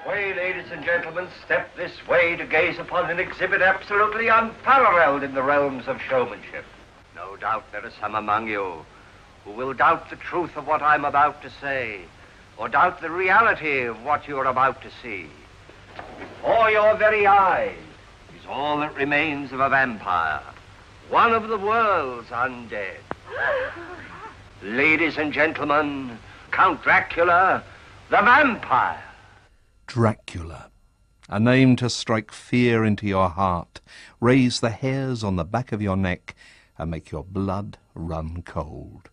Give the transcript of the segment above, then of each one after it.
way, ladies and gentlemen, step this way to gaze upon an exhibit absolutely unparalleled in the realms of showmanship. No doubt there are some among you who will doubt the truth of what I'm about to say, or doubt the reality of what you're about to see. Before your very eyes is all that remains of a vampire, one of the world's undead. Ladies and gentlemen, Count Dracula, the vampire. Dracula, a name to strike fear into your heart, raise the hairs on the back of your neck, and make your blood run cold.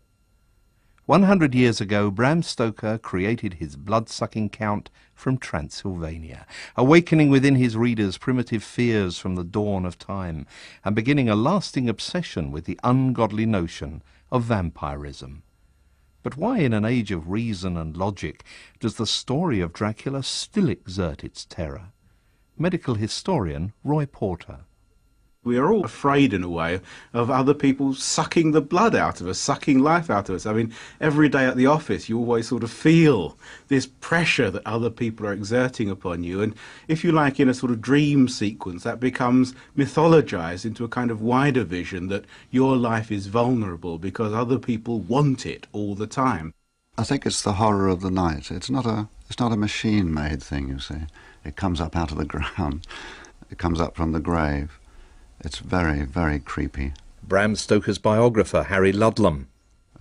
100 years ago, Bram Stoker created his blood-sucking Count from Transylvania, awakening within his readers primitive fears from the dawn of time, and beginning a lasting obsession with the ungodly notion of vampirism. But why, in an age of reason and logic, does the story of Dracula still exert its terror? Medical historian Roy Porter. We are all afraid, in a way, of other people sucking the blood out of us, sucking life out of us. I mean, every day at the office, you always sort of feel this pressure that other people are exerting upon you. And if you like, in a sort of dream sequence, that becomes mythologized into a kind of wider vision that your life is vulnerable because other people want it all the time. I think it's the horror of the night. It's not a machine-made thing, you see. It comes up out of the ground. It comes up from the grave. It's very, very creepy. Bram Stoker's biographer, Harry Ludlam.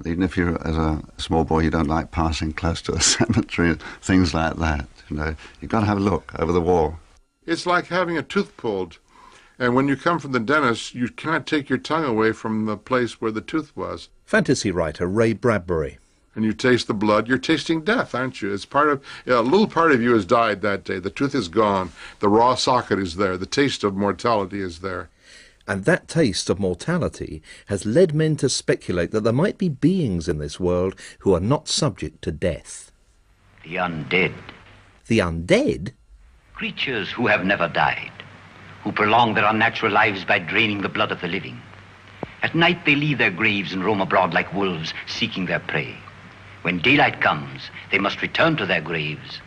Even if you, as a small boy, you don't like passing close to a cemetery, things like that, you know, you've got to have a look over the wall. It's like having a tooth pulled. And when you come from the dentist, you cannot take your tongue away from the place where the tooth was. Fantasy writer Ray Bradbury. And you taste the blood, you're tasting death, aren't you? It's part of, a little part of you has died that day. The tooth is gone. The raw socket is there. The taste of mortality is there. And that taste of mortality has led men to speculate that there might be beings in this world who are not subject to death. The undead. The undead? Creatures who have never died, who prolong their unnatural lives by draining the blood of the living. At night they leave their graves and roam abroad like wolves, seeking their prey. When daylight comes, they must return to their graves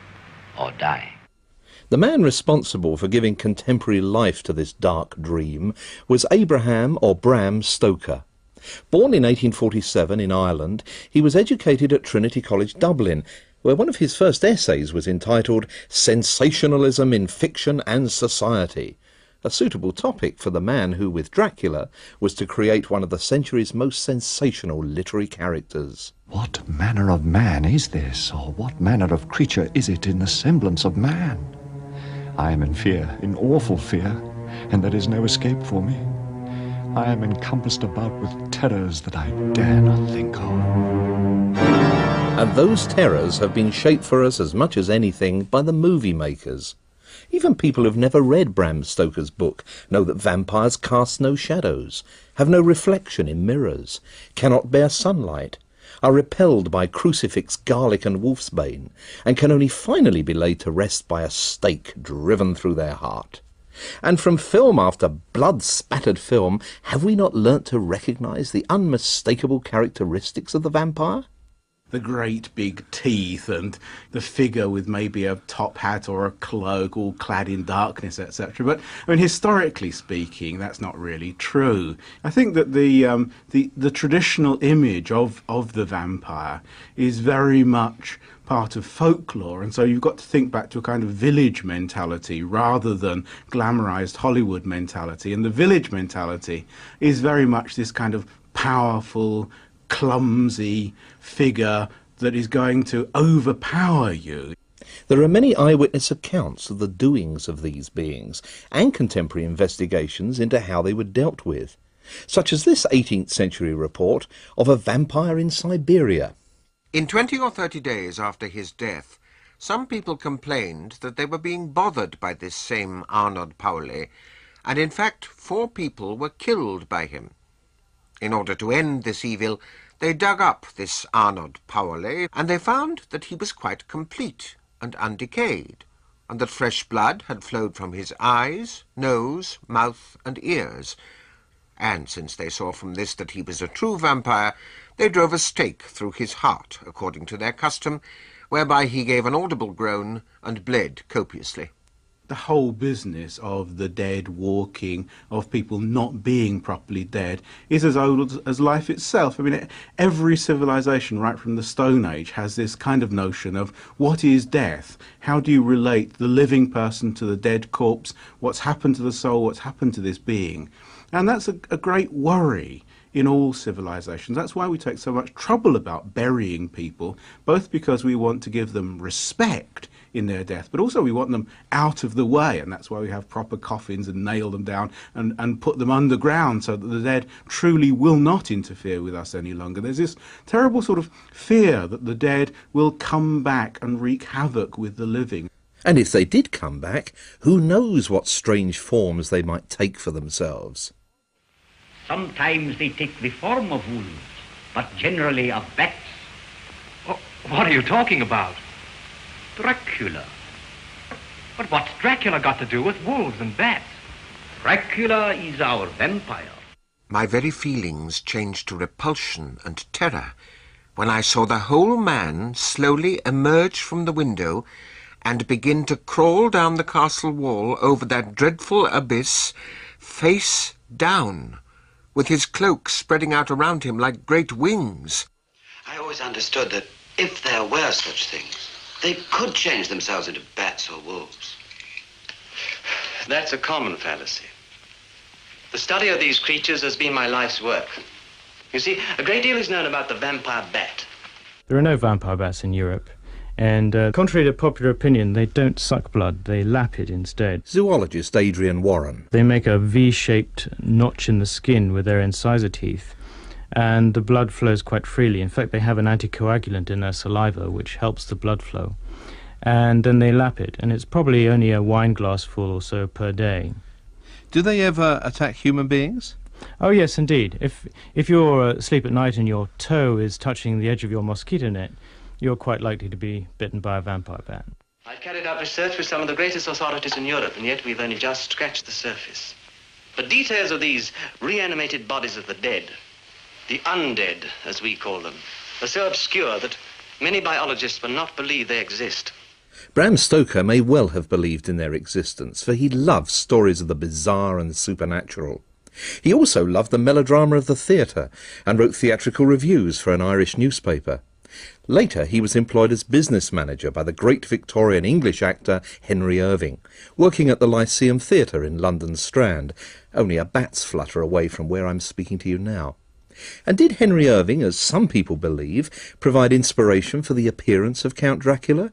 or die. The man responsible for giving contemporary life to this dark dream was Abraham or Bram Stoker. Born in 1847 in Ireland, he was educated at Trinity College Dublin, where one of his first essays was entitled Sensationalism in Fiction and Society, a suitable topic for the man who, with Dracula, was to create one of the century's most sensational literary characters. What manner of man is this, or what manner of creature is it in the semblance of man? I am in fear, in awful fear, and there is no escape for me. I am encompassed about with terrors that I dare not think of. And those terrors have been shaped for us as much as anything by the movie makers. Even people who've never read Bram Stoker's book know that vampires cast no shadows, have no reflection in mirrors, cannot bear sunlight, are repelled by crucifix, garlic and wolfsbane, and can only finally be laid to rest by a stake driven through their heart. And from film after blood-spattered film, have we not learnt to recognise the unmistakable characteristics of the vampire? The great big teeth and the figure with maybe a top hat or a cloak all clad in darkness, etc. But I mean, historically speaking, that's not really true. I think that the traditional image of the vampire is very much part of folklore, and so you've got to think back to a kind of village mentality rather than glamorized Hollywood mentality. And the village mentality is very much this kind of powerful, clumsy figure that is going to overpower you. There are many eyewitness accounts of the doings of these beings and contemporary investigations into how they were dealt with, such as this 18th century report of a vampire in Siberia. In 20 or 30 days after his death, some people complained that they were being bothered by this same Arnold Pauli, and in fact 4 people were killed by him. In order to end this evil, they dug up this Arnold Pauli, and they found that he was quite complete and undecayed, and that fresh blood had flowed from his eyes, nose, mouth, and ears. And since they saw from this that he was a true vampire, they drove a stake through his heart, according to their custom, whereby he gave an audible groan and bled copiously. The whole business of the dead walking, of people not being properly dead, is as old as life itself. I mean, every civilization, right from the Stone Age, has this kind of notion of what is death? How do you relate the living person to the dead corpse? What's happened to the soul? What's happened to this being? And that's a great worry in all civilizations. That's why we take so much trouble about burying people, both because we want to give them respect in their death, but also we want them out of the way, and that's why we have proper coffins and nail them down and put them underground so that the dead truly will not interfere with us any longer. There's this terrible sort of fear that the dead will come back and wreak havoc with the living. And if they did come back, who knows what strange forms they might take for themselves. Sometimes they take the form of wolves, but generally of bats. What are you talking about? Dracula. But what's Dracula got to do with wolves and bats? Dracula is our vampire. My very feelings changed to repulsion and terror when I saw the whole man slowly emerge from the window and begin to crawl down the castle wall over that dreadful abyss, face down, with his cloak spreading out around him like great wings. I always understood that if there were such things, they could change themselves into bats or wolves. That's a common fallacy. The study of these creatures has been my life's work. You see, a great deal is known about the vampire bat. There are no vampire bats in Europe, and contrary to popular opinion, they don't suck blood, they lap it instead. Zoologist Adrian Warren. They make a V-shaped notch in the skin with their incisor teeth, and the blood flows quite freely. In fact, they have an anticoagulant in their saliva which helps the blood flow. And then they lap it, and it's probably only a wine glass full or so per day. Do they ever attack human beings? Oh yes, indeed. If you're asleep at night and your toe is touching the edge of your mosquito net, you're quite likely to be bitten by a vampire bat. I've carried out research with some of the greatest authorities in Europe, and yet we've only just scratched the surface. The details of these reanimated bodies of the dead, the undead, as we call them, are so obscure that many biologists will not believe they exist. Bram Stoker may well have believed in their existence, for he loved stories of the bizarre and supernatural. He also loved the melodrama of the theatre and wrote theatrical reviews for an Irish newspaper. Later he was employed as business manager by the great Victorian English actor Henry Irving, working at the Lyceum Theatre in London's Strand, only a bat's flutter away from where I'm speaking to you now. And did Henry Irving, as some people believe, provide inspiration for the appearance of Count Dracula?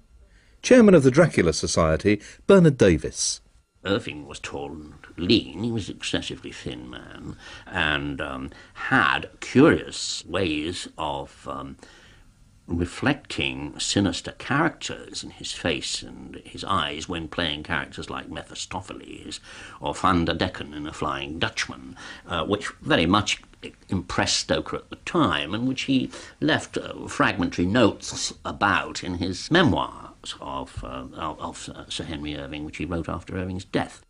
Chairman of the Dracula Society, Bernard Davis. Irving was tall and lean. He was an excessively thin man and had curious ways of reflecting sinister characters in his face and his eyes when playing characters like Mephistopheles or Van der Decken in A Flying Dutchman, which very much impressed Stoker at the time and which he left fragmentary notes about in his memoirs of Sir Henry Irving, which he wrote after Irving's death.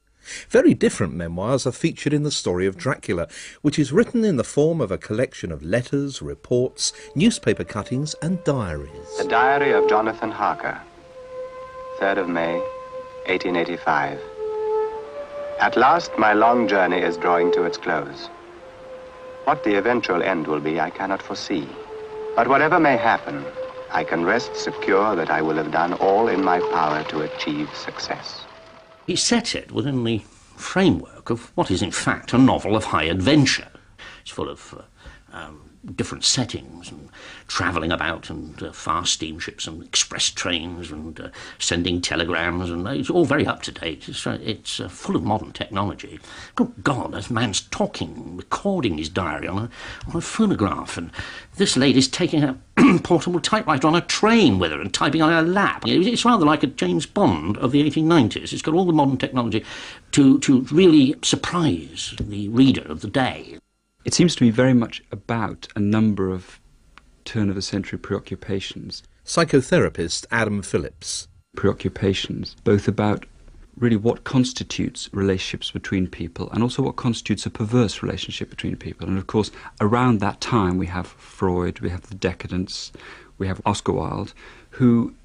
Very different memoirs are featured in the story of Dracula, which is written in the form of a collection of letters, reports, newspaper cuttings and diaries. The Diary of Jonathan Harker, 3rd of May, 1885. At last my long journey is drawing to its close. What the eventual end will be, I cannot foresee. But whatever may happen, I can rest secure that I will have done all in my power to achieve success. He set it within the framework of what is in fact a novel of high adventure. It's full of different settings and travelling about and fast steamships and express trains and sending telegrams, and it's all very up to date. It's full of modern technology. Good God, this man's talking, recording his diary on a phonograph, and this lady's taking a portable typewriter on a train with her and typing on her lap. It's rather like a James Bond of the 1890s. It's got all the modern technology to really surprise the reader of the day. It seems to me very much about a number of turn-of-the-century preoccupations. Psychotherapist Adam Phillips. Preoccupations, both about really what constitutes relationships between people and also what constitutes a perverse relationship between people. And of course, around that time we have Freud, we have the decadents, we have Oscar Wilde, who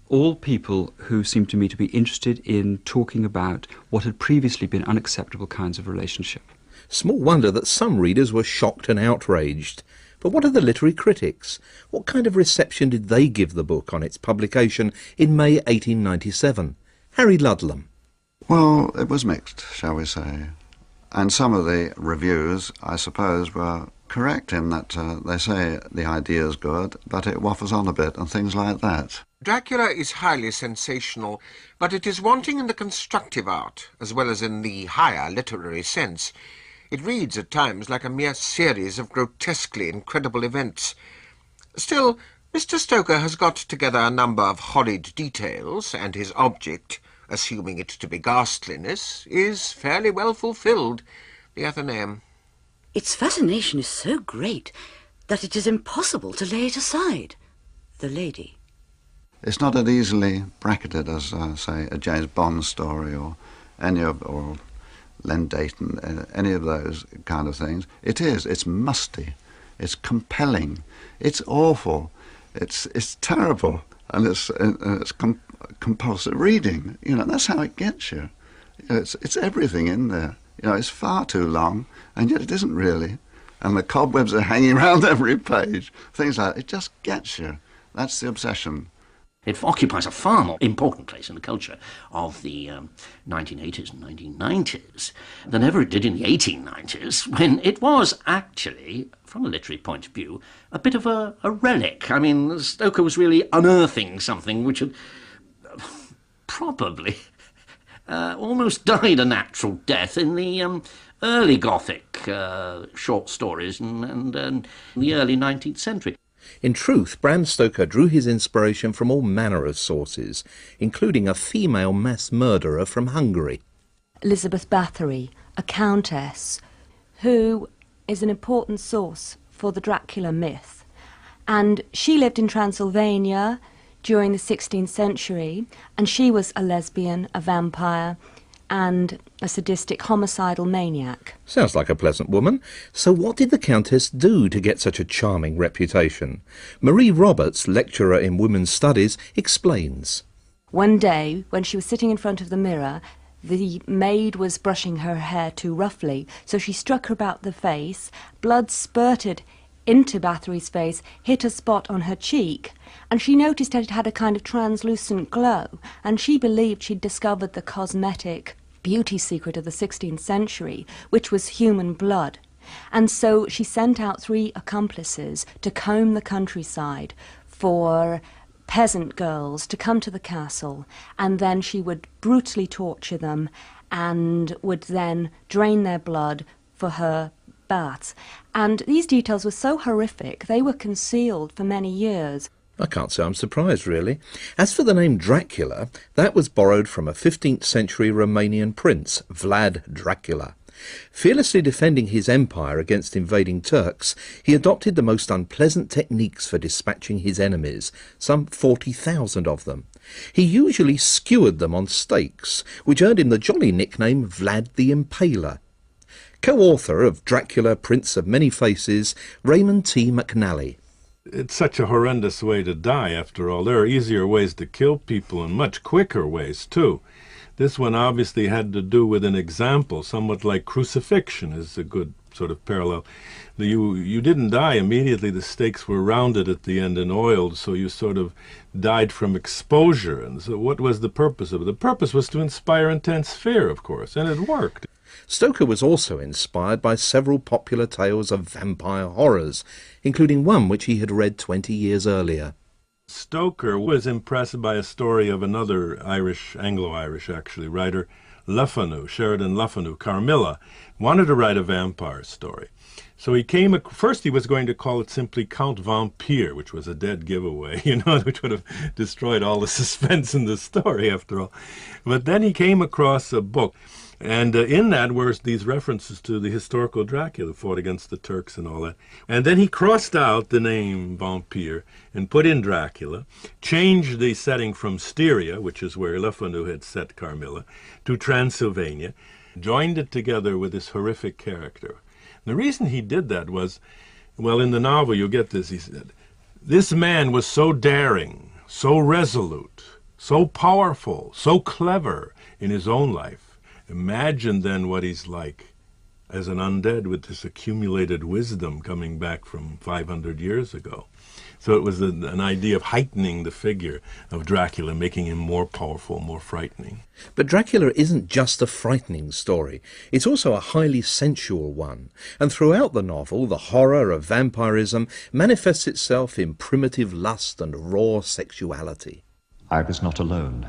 all people who seemed to me to be interested in talking about what had previously been unacceptable kinds of relationship. Small wonder that some readers were shocked and outraged. But what of the literary critics? What kind of reception did they give the book on its publication in May 1897? Harry Ludlam. Well, it was mixed, shall we say. And some of the reviews, I suppose, were correct in that they say the idea is good, but it waffles on a bit and things like that. Dracula is highly sensational, but it is wanting in the constructive art, as well as in the higher literary sense. It reads at times like a mere series of grotesquely incredible events. Still, Mr. Stoker has got together a number of horrid details, and his object, assuming it to be ghastliness, is fairly well fulfilled. The other name. Its fascination is so great that it is impossible to lay it aside. The lady. It's not as easily bracketed as, say, a James Bond story or Len Dayton, any of those kind of things. It is. It's musty. It's compelling. It's awful. It's terrible. And it's compulsive reading. You know, that's how it gets you. It's everything in there. You know, it's far too long, and yet it isn't really. And the cobwebs are hanging around every page. Things like that. It just gets you. That's the obsession. It occupies a far more important place in the culture of the 1980s and 1990s than ever it did in the 1890s, when it was actually, from a literary point of view, a bit of a relic. I mean, Stoker was really unearthing something which had probably almost died a natural death in the early Gothic short stories and the early 19th century. In truth, Bram Stoker drew his inspiration from all manner of sources, including a female mass murderer from Hungary. Elizabeth Bathory, a countess, who is an important source for the Dracula myth. And she lived in Transylvania during the 16th century, and she was a lesbian, a vampire, and a sadistic homicidal maniac. Sounds like a pleasant woman. So what did the Countess do to get such a charming reputation? Marie Roberts, lecturer in women's studies, explains. One day, when she was sitting in front of the mirror, the maid was brushing her hair too roughly, so she struck her about the face. Blood spurted into Bathory's face, hit a spot on her cheek, and she noticed that it had a kind of translucent glow, and she believed she'd discovered the cosmetic beauty secret of the 16th century, which was human blood. And so she sent out 3 accomplices to comb the countryside for peasant girls to come to the castle, and then she would brutally torture them and would then drain their blood for her baths. And these details were so horrific, they were concealed for many years. I can't say I'm surprised, really. As for the name Dracula, that was borrowed from a 15th century Romanian prince, Vlad Dracula. Fearlessly defending his empire against invading Turks, he adopted the most unpleasant techniques for dispatching his enemies, some 40,000 of them. He usually skewered them on stakes, which earned him the jolly nickname Vlad the Impaler. Co-author of Dracula, Prince of Many Faces, Raymond T. McNally. It's such a horrendous way to die, after all. There are easier ways to kill people and much quicker ways, too. This one obviously had to do with an example, somewhat like crucifixion is a good sort of parallel. You didn't die immediately. The stakes were rounded at the end and oiled, so you sort of died from exposure. And so what was the purpose of it? The purpose was to inspire intense fear, of course, and it worked. Stoker was also inspired by several popular tales of vampire horrors, including one which he had read 20 years earlier. Stoker was impressed by a story of another Anglo-Irish actually, writer, Sheridan Le Fanu, Carmilla, wanted to write a vampire story. So first he was going to call it simply Count Vampire, which was a dead giveaway, which would have destroyed all the suspense in the story after all. But then he came across a book, and in that were these references to the historical Dracula, fought against the Turks and all that. And then he crossed out the name Vampire and put in Dracula, changed the setting from Styria, which is where Le Fanu had set Carmilla, to Transylvania, joined it together with this horrific character. The reason he did that was, well, in the novel you get this, he said, this man was so daring, so resolute, so powerful, so clever in his own life. Imagine then what he's like as an undead with this accumulated wisdom coming back from 500 years ago. So it was an idea of heightening the figure of Dracula, making him more powerful, more frightening. But Dracula isn't just a frightening story. It's also a highly sensual one. And throughout the novel, the horror of vampirism manifests itself in primitive lust and raw sexuality. I was not alone.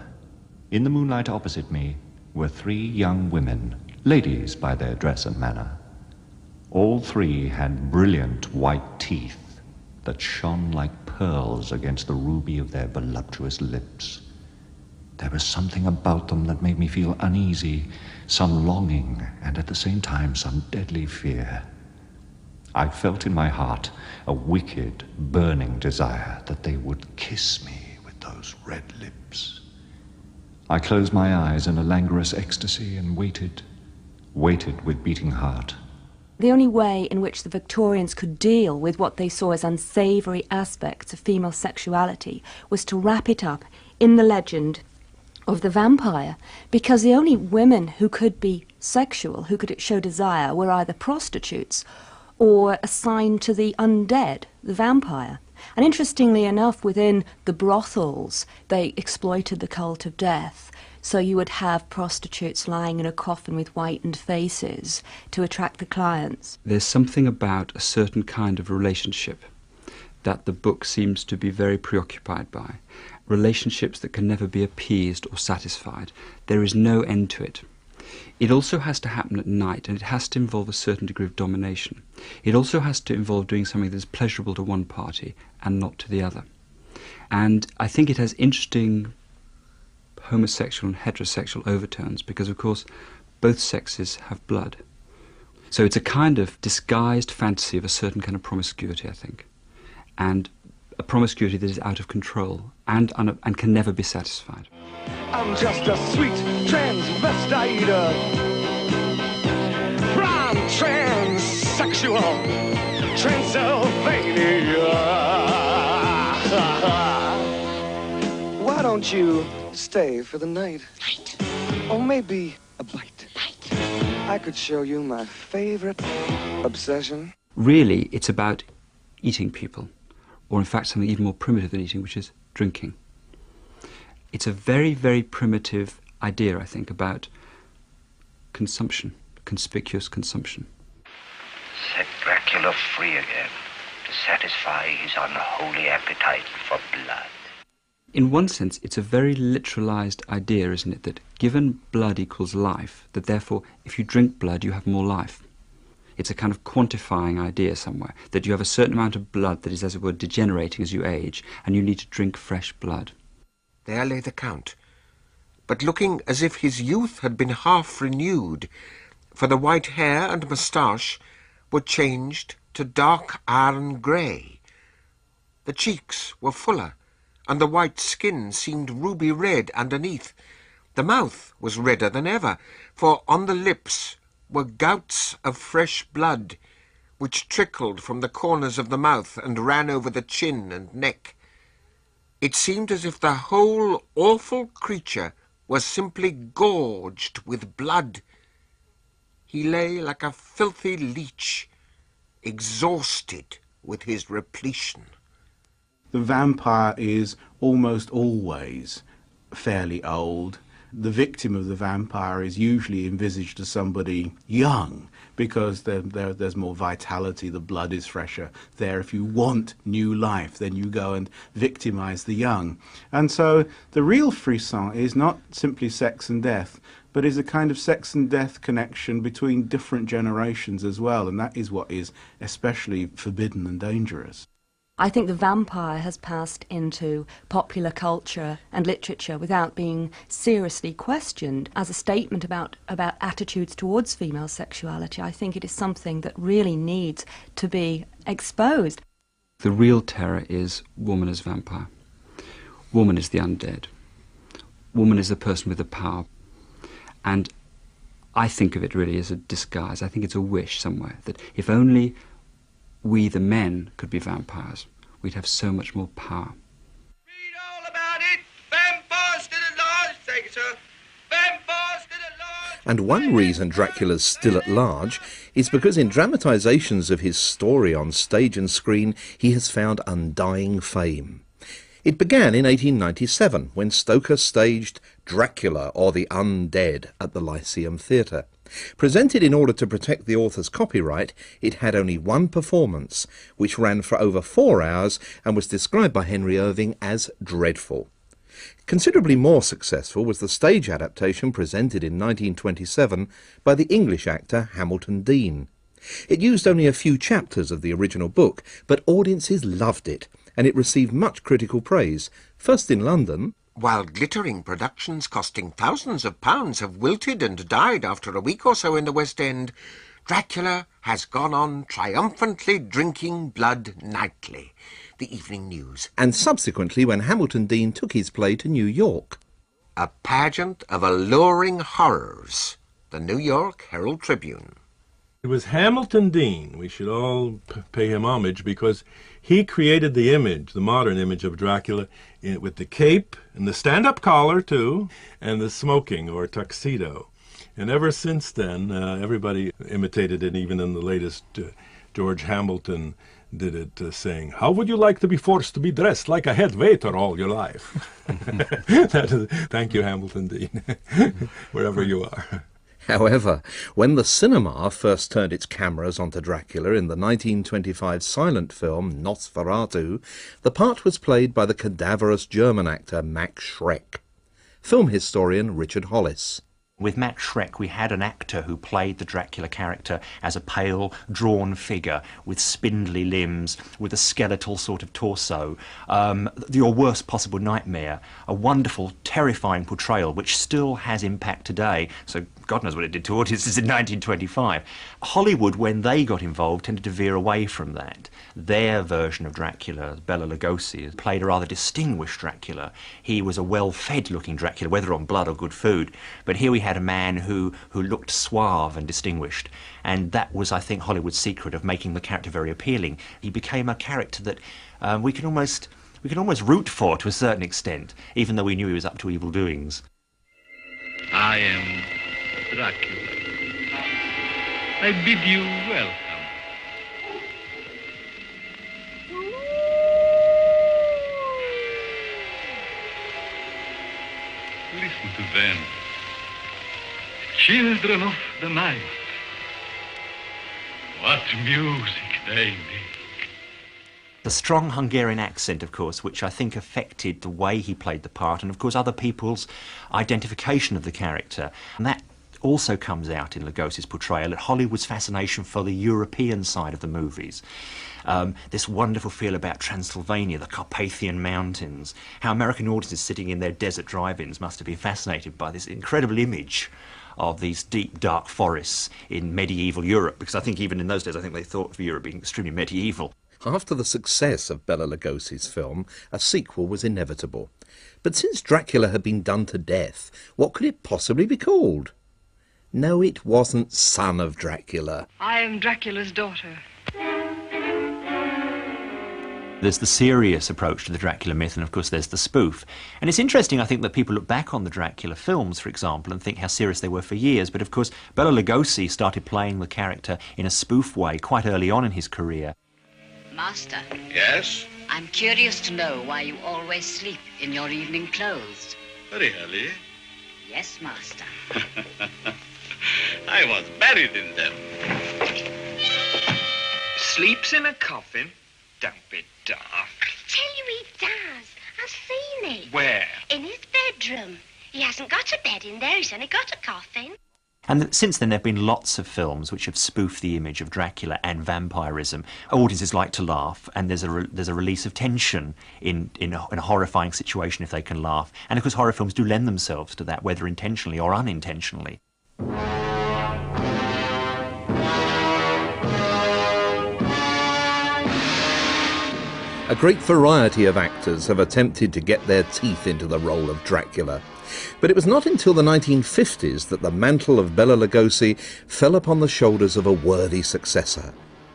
In the moonlight opposite me were 3 young women, ladies by their dress and manner. All 3 had brilliant white teeth that shone like pearls against the ruby of their voluptuous lips. There was something about them that made me feel uneasy, some longing, and at the same time some deadly fear. I felt in my heart a wicked, burning desire that they would kiss me with those red lips. I closed my eyes in a languorous ecstasy and waited with beating heart. The only way in which the Victorians could deal with what they saw as unsavoury aspects of female sexuality was to wrap it up in the legend of the vampire, because the only women who could be sexual, who could show desire, were either prostitutes or assigned to the undead, the vampire. And interestingly enough, within the brothels, they exploited the cult of death. So you would have prostitutes lying in a coffin with whitened faces to attract the clients. There's something about a certain kind of relationship that the book seems to be very preoccupied by. Relationships that can never be appeased or satisfied. There is no end to it. It also has to happen at night, and it has to involve a certain degree of domination. It also has to involve doing something that is pleasurable to one party and not to the other. And I think it has interesting homosexual and heterosexual overtones because, of course, both sexes have blood. So it's a kind of disguised fantasy of a certain kind of promiscuity, I think, and a promiscuity that is out of control and can never be satisfied. I'm just a sweet transvestite, Bram transsexual, Transylvania. Why don't you stay for the night? Or maybe a bite. I could show you my favorite obsession. Really, it's about eating people, or in fact something even more primitive than eating, which is drinking. It's a very, very primitive idea, I think, about consumption, conspicuous consumption. Set Dracula free again to satisfy his unholy appetite for blood. In one sense, it's a very literalized idea, isn't it, that given blood equals life, that therefore if you drink blood you have more life. It's a kind of quantifying idea somewhere, that you have a certain amount of blood that is, as it were, degenerating as you age, and you need to drink fresh blood. There lay the Count, but looking as if his youth had been half renewed, for the white hair and moustache were changed to dark iron grey. The cheeks were fuller, and the white skin seemed ruby red underneath. The mouth was redder than ever, for on the lips were gouts of fresh blood, which trickled from the corners of the mouth and ran over the chin and neck. It seemed as if the whole awful creature was simply gorged with blood. He lay like a filthy leech, exhausted with his repletion. The vampire is almost always fairly old. The victim of the vampire is usually envisaged as somebody young because there's more vitality, the blood is fresher there. If you want new life, then you go and victimize the young. And so the real frisson is not simply sex and death, but is a kind of sex and death connection between different generations as well, and that is what is especially forbidden and dangerous. I think the vampire has passed into popular culture and literature without being seriously questioned as a statement about attitudes towards female sexuality. I think it is something that really needs to be exposed. The real terror is woman as vampire. Woman is the undead. Woman is the person with the power. And I think of it really as a disguise. I think it's a wish somewhere that if only we, the men, could be vampires, we'd have so much more power. Read all about it. Vampires And one reason Dracula's still at large is because in dramatisations of his story on stage and screen, he has found undying fame. It began in 1897 when Stoker staged Dracula or the Undead at the Lyceum Theatre. Presented in order to protect the author's copyright, it had only one performance, which ran for over 4 hours and was described by Henry Irving as dreadful. Considerably more successful was the stage adaptation presented in 1927 by the English actor Hamilton Deane. It used only a few chapters of the original book, but audiences loved it, and it received much critical praise, first in London, while glittering productions costing thousands of pounds have wilted and died after a week or so in the West End. Dracula has gone on triumphantly drinking blood nightly. The Evening News. And subsequently when Hamilton Deane took his play to New York. A pageant of alluring horrors. The New York Herald Tribune. It was Hamilton Deane. We should all pay him homage because he created the image, the modern image of Dracula, with the cape and the stand-up collar, too, and the smoking or tuxedo. And ever since then, everybody imitated it, even in the latest George Hamilton did it, saying, "How would you like to be forced to be dressed like a head waiter all your life?" Thank you, Hamilton Deane, wherever you are. However, when the cinema first turned its cameras onto Dracula in the 1925 silent film Nosferatu, the part was played by the cadaverous German actor Max Schreck. Film historian Richard Hollis. With Max Schreck, we had an actor who played the Dracula character as a pale, drawn figure with spindly limbs, with a skeletal sort of torso. Your worst possible nightmare. A wonderful, terrifying portrayal, which still has impact today. So God knows what it did to audiences in 1925. Hollywood, when they got involved, tended to veer away from that. Their version of Dracula, Bela Lugosi, played a rather distinguished Dracula. He was a well-fed looking Dracula, whether on blood or good food. But here we had a man who looked suave and distinguished. And that was, I think, Hollywood's secret of making the character very appealing. He became a character that we can almost root for to a certain extent, even though we knew he was up to evil doings. I am Dracula. I bid you welcome. Listen to them. Children of the night. What music they make. The strong Hungarian accent, of course, which I think affected the way he played the part, and of course other people's identification of the character. And that also comes out in Lugosi's portrayal, at Hollywood's fascination for the European side of the movies. This wonderful feel about Transylvania, the Carpathian Mountains, how American audiences sitting in their desert drive-ins must have been fascinated by this incredible image of these deep, dark forests in medieval Europe, because I think even in those days, I think they thought of Europe being extremely medieval. After the success of Bela Lugosi's film, a sequel was inevitable. But since Dracula had been done to death, what could it possibly be called? No, it wasn't Son of Dracula. I am Dracula's daughter. There's the serious approach to the Dracula myth, and of course there's the spoof. And it's interesting, I think, that people look back on the Dracula films, for example, and think how serious they were for years. But of course, Bela Lugosi started playing the character in a spoof way quite early on in his career. Master. Yes? I'm curious to know why you always sleep in your evening clothes. Very early. Yes, Master. I was buried in them. Sleeps in a coffin? Don't be daft. I tell you he does. I've seen it. Where? In his bedroom. He hasn't got a bed in there, he's only got a coffin. And since then there have been lots of films which have spoofed the image of Dracula and vampirism. Audiences like to laugh, and there's a release of tension in a horrifying situation if they can laugh. And of course horror films do lend themselves to that, whether intentionally or unintentionally. A great variety of actors have attempted to get their teeth into the role of Dracula. But it was not until the 1950s that the mantle of Bela Lugosi fell upon the shoulders of a worthy successor,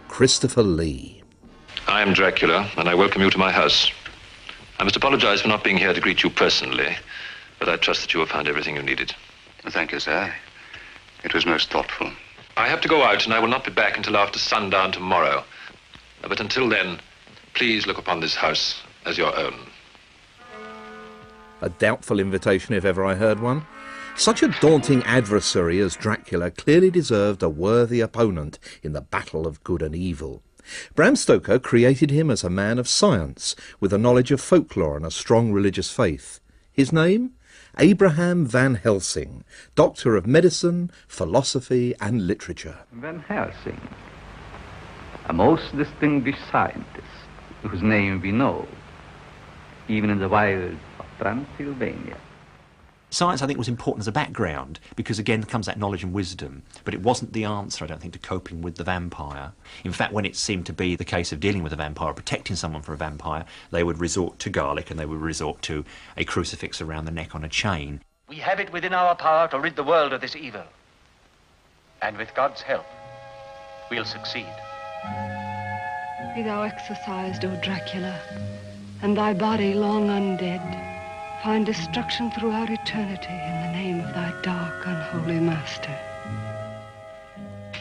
Christopher Lee. I am Dracula, and I welcome you to my house. I must apologize for not being here to greet you personally, but I trust that you have found everything you needed. Thank you, sir. It was most thoughtful. I have to go out, and I will not be back until after sundown tomorrow. But until then, please look upon this house as your own. A doubtful invitation if ever I heard one. Such a daunting adversary as Dracula clearly deserved a worthy opponent in the battle of good and evil. Bram Stoker created him as a man of science, with a knowledge of folklore and a strong religious faith. His name? Abraham Van Helsing, Doctor of Medicine, Philosophy and Literature. Van Helsing, a most distinguished scientist, whose name we know, even in the wilds of Transylvania. Science, I think, was important as a background, because again comes that knowledge and wisdom, but it wasn't the answer, I don't think, to coping with the vampire. In fact, when it seemed to be the case of dealing with a vampire, protecting someone from a vampire, they would resort to garlic and they would resort to a crucifix around the neck on a chain. We have it within our power to rid the world of this evil. And with God's help, we'll succeed. Be thou exorcised, O Dracula, and thy body long undead. Find destruction throughout eternity in the name of thy dark, unholy master.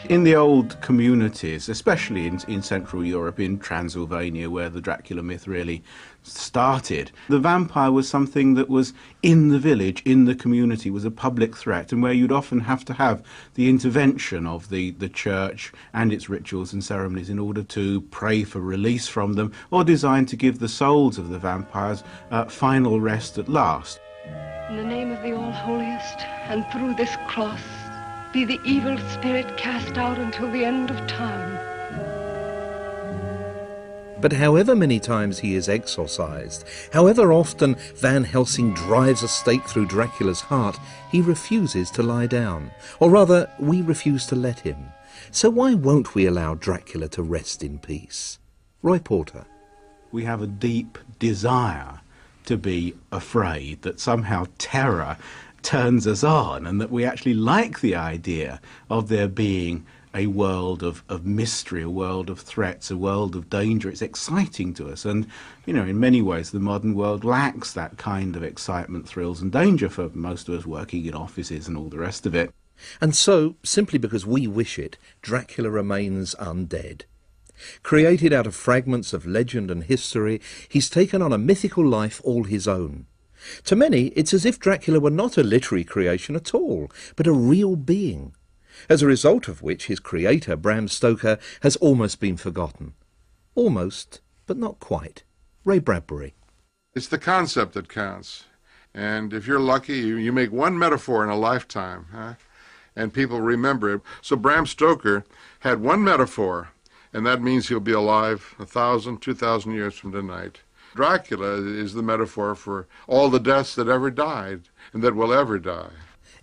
In the old communities, especially in Central Europe, in Transylvania, where the Dracula myth really started, the vampire was something that was in the village, in the community, was a public threat, and where you'd often have to have the intervention of the church and its rituals and ceremonies in order to pray for release from them, or designed to give the souls of the vampires final rest at last. In the name of the All-Holiest, and through this cross, be the evil spirit cast out until the end of time. But however many times he is exorcised, however often Van Helsing drives a stake through Dracula's heart, he refuses to lie down. Or rather, we refuse to let him. So why won't we allow Dracula to rest in peace? Roy Porter. We have a deep desire to be afraid, that somehow terror turns us on, and that we actually like the idea of there being a world of mystery, a world of threats, a world of danger. It's exciting to us, and in many ways the modern world lacks that kind of excitement, thrills and danger for most of us working in offices and all the rest of it. And so, simply because we wish it, Dracula remains undead. Created out of fragments of legend and history, he's taken on a mythical life all his own. To many, it's as if Dracula were not a literary creation at all, but a real being, as a result of which his creator, Bram Stoker, has almost been forgotten. Almost, but not quite. Ray Bradbury. It's the concept that counts. And if you're lucky, you make one metaphor in a lifetime, huh? And people remember it. So Bram Stoker had one metaphor, and that means he'll be alive 1,000, 2,000 years from tonight. Dracula is the metaphor for all the deaths that ever died and that will ever die.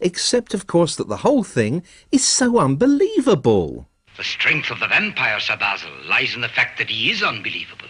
Except, of course, that the whole thing is so unbelievable. The strength of the vampire, Sir Basil, lies in the fact that he is unbelievable.